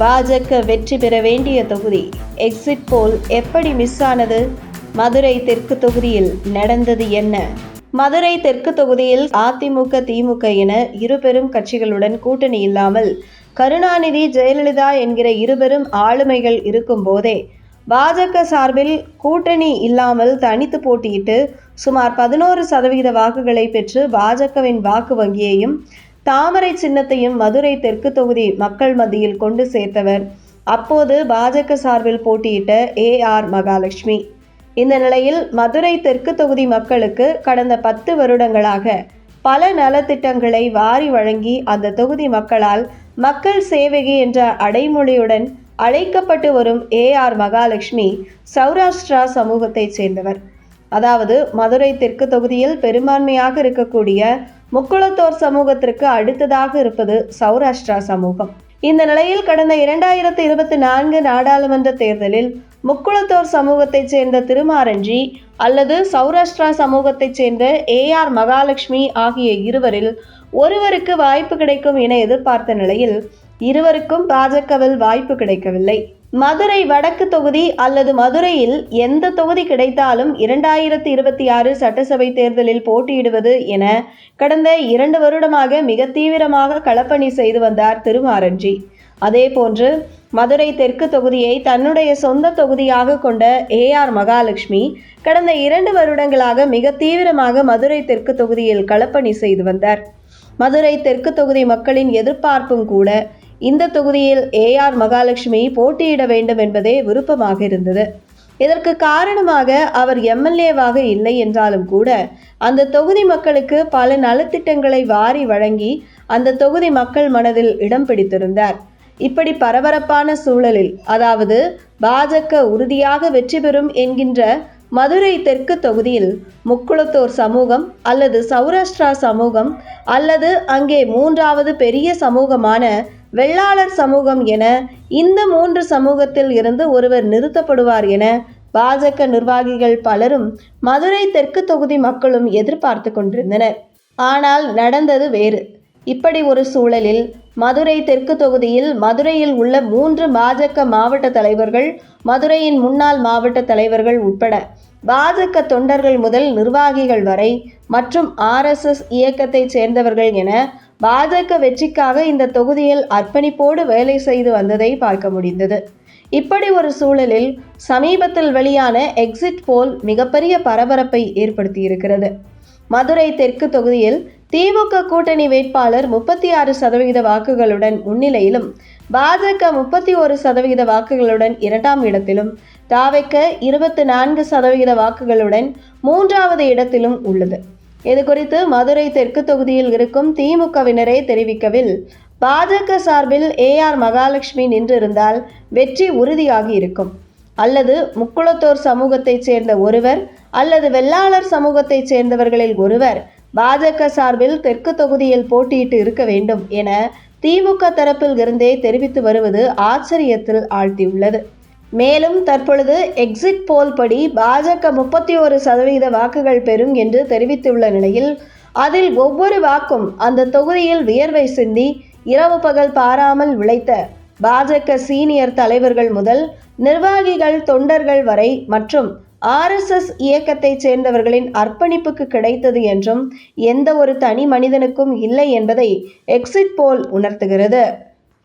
பாஜக வெற்றி பெற வேண்டிய தொகுதி எக்ஸிட் போல் எப்படி மிஸ் ஆனது? மதுரை தெற்கு தொகுதியில் நடந்தது என்ன? மதுரை தெற்கு தொகுதியில் அதிமுக திமுக என இரு பெரும் கட்சிகளுடன் கூட்டணி இல்லாமல் கருணாநிதி ஜெயலலிதா என்கிற இருபெரும் ஆளுமைகள் இருக்கும் போதே பாஜக சார்பில் கூட்டணி இல்லாமல் தனித்து போட்டியிட்டு சுமார் 11% வாக்குகளை பெற்று பாஜகவின் வாக்கு வங்கியையும் தாமரை சின்னத்தையும் மதுரை தெற்கு தொகுதி மக்கள் மத்தியில் கொண்டு சேர்த்தவர் அப்போது பாஜக சார்பில் போட்டியிட்ட AR மகாலட்சுமி. இந்த நிலையில் மதுரை தெற்கு தொகுதி மக்களுக்கு கடந்த 10 வருடங்களாக பல நலத்திட்டங்களை வாரி வழங்கி அந்த தொகுதி மக்களால் மக்கள் சேவகி என்ற அடைமொழியுடன் அழைக்கப்பட்டு வரும் AR மகாலட்சுமி சௌராஷ்டிரா சமூகத்தைச் சேர்ந்தவர். அதாவது மதுரை தெற்கு தொகுதியில் பெரும்பான்மையாக இருக்கக்கூடிய முக்குளத்தோர் சமூகத்திற்கு அடுத்ததாக இருப்பது சௌராஷ்டிரா சமூகம். இந்த நிலையில் கடந்த 2024 நாடாளுமன்ற தேர்தலில் முக்குளத்தோர் சமூகத்தைச் சேர்ந்த திருமாரஞ்சி அல்லது சௌராஷ்டிரா சமூகத்தைச் சேர்ந்த AR மகாலட்சுமி ஆகிய இருவரில் ஒருவருக்கு வாய்ப்பு கிடைக்கும் என எதிர்பார்த்த நிலையில் இருவருக்கும் பாஜகவில் வாய்ப்பு கிடைக்கவில்லை. மதுரை வடக்கு தொகுதி அல்லது மதுரையில் எந்த தொகுதி கிடைத்தாலும் 2026 சட்டசபை தேர்தலில் போட்டியிடுவது என கடந்த 2 வருடமாக மிக தீவிரமாக களப்பணி செய்து வந்தார் திருமாரஞ்சி. அதேபோன்று மதுரை தெற்கு தொகுதியை தன்னுடைய சொந்த தொகுதியாக கொண்ட AR மகாலட்சுமி கடந்த 2 வருடங்களாக மிக தீவிரமாக மதுரை தெற்கு தொகுதியில் களப்பணி செய்து வந்தார். மதுரை தெற்கு தொகுதி மக்களின் எதிர்பார்ப்பும் கூட இந்த தொகுதியில் AR மகாலட்சுமி போட்டியிட வேண்டும் என்பதே விருப்பமாக இருந்தது. இதற்கு காரணமாக அவர் MLAவாக இல்லை என்றாலும் கூட அந்த தொகுதி மக்களுக்கு பல நலத்திட்டங்களை வாரி வழங்கி அந்த தொகுதி மக்கள் மனதில் இடம் பிடித்திருந்தார். இப்படி பரபரப்பான சூழலில், அதாவது பாஜக உறுதியாக வெற்றி பெறும் என்கின்ற மதுரை தெற்கு தொகுதியில் முக்குளத்தோர் சமூகம் அல்லது சௌராஷ்டிரா சமூகம் அல்லது அங்கே 3வது பெரிய சமூகமான வெள்ளாளர் சமூகம் என இந்த 3 சமூகத்தில் இருந்து ஒருவர் நிறுத்தப்படுவார் என பாஜக நிர்வாகிகள் பலரும் மதுரை தெற்கு தொகுதி மக்களும் எதிர்பார்த்து கொண்டிருந்தனர். ஆனால் நடந்தது வேறு. இப்படி ஒரு சூழலில் மதுரை தெற்கு தொகுதியில் மதுரையில் உள்ள 3 பாஜக மாவட்ட தலைவர்கள், மதுரையின் முன்னாள் மாவட்ட தலைவர்கள் உட்பட பாஜக தொண்டர்கள் முதல் நிர்வாகிகள் வரை மற்றும் RSS இயக்கத்தைச் சேர்ந்தவர்கள் என பாஜக வெற்றிக்காக இந்த தொகுதியில் அர்ப்பணிப்போடு வேலை செய்து வந்ததை பார்க்க முடிந்தது. இப்படி ஒரு சூழலில் சமீபத்தில் வெளியான எக்ஸிட் போல் மிகப்பெரிய பரபரப்பை ஏற்படுத்தியிருக்கிறது. மதுரை தெற்கு தொகுதியில் திமுக கூட்டணி வேட்பாளர் 36% வாக்குகளுடன் முன்னிலையிலும் பாஜக 31% வாக்குகளுடன் 2ஆம் இடத்திலும் தாவேக 24% வாக்குகளுடன் 3வது இடத்திலும் உள்ளது. இது குறித்து மதுரை தெற்கு தொகுதியில் இருக்கும் திமுகவினரே தெரிவிக்கவில், பாஜக சார்பில் AR மகாலட்சுமி நின்றிருந்தால் வெற்றி உறுதியாகி இருக்கும். அல்லது முக்குளத்தோர் சமூகத்தைச் சேர்ந்த ஒருவர் அல்லது வெள்ளாளர் சமூகத்தைச் சேர்ந்தவர்களில் ஒருவர் பாஜக சார்பில் தெற்கு தொகுதியில் போட்டியிட்டு இருக்க வேண்டும் என திமுக தரப்பில் இருந்தே தெரிவித்து வருவது ஆச்சரியத்தில் ஆழ்த்தியுள்ளது. மேலும் தற்பொழுது எக்ஸிட் போல் படி பாஜக 31% வாக்குகள் பெறும் என்று தெரிவித்துள்ள நிலையில் அதில் ஒவ்வொரு வாக்கும் அந்த தொகுதியில் வியர்வை சிந்தி இரவு பகல் பாராமல் உழைத்த பாஜக சீனியர் தலைவர்கள் முதல் நிர்வாகிகள், தொண்டர்கள் வரை மற்றும் RSS இயக்கத்தைச் சேர்ந்தவர்களின் அர்ப்பணிப்புக்கு கிடைத்தது என்றும் எந்த ஒரு தனி மனிதனுக்கும் இல்லை என்பதை எக்ஸிட் போல் உணர்த்துகிறது.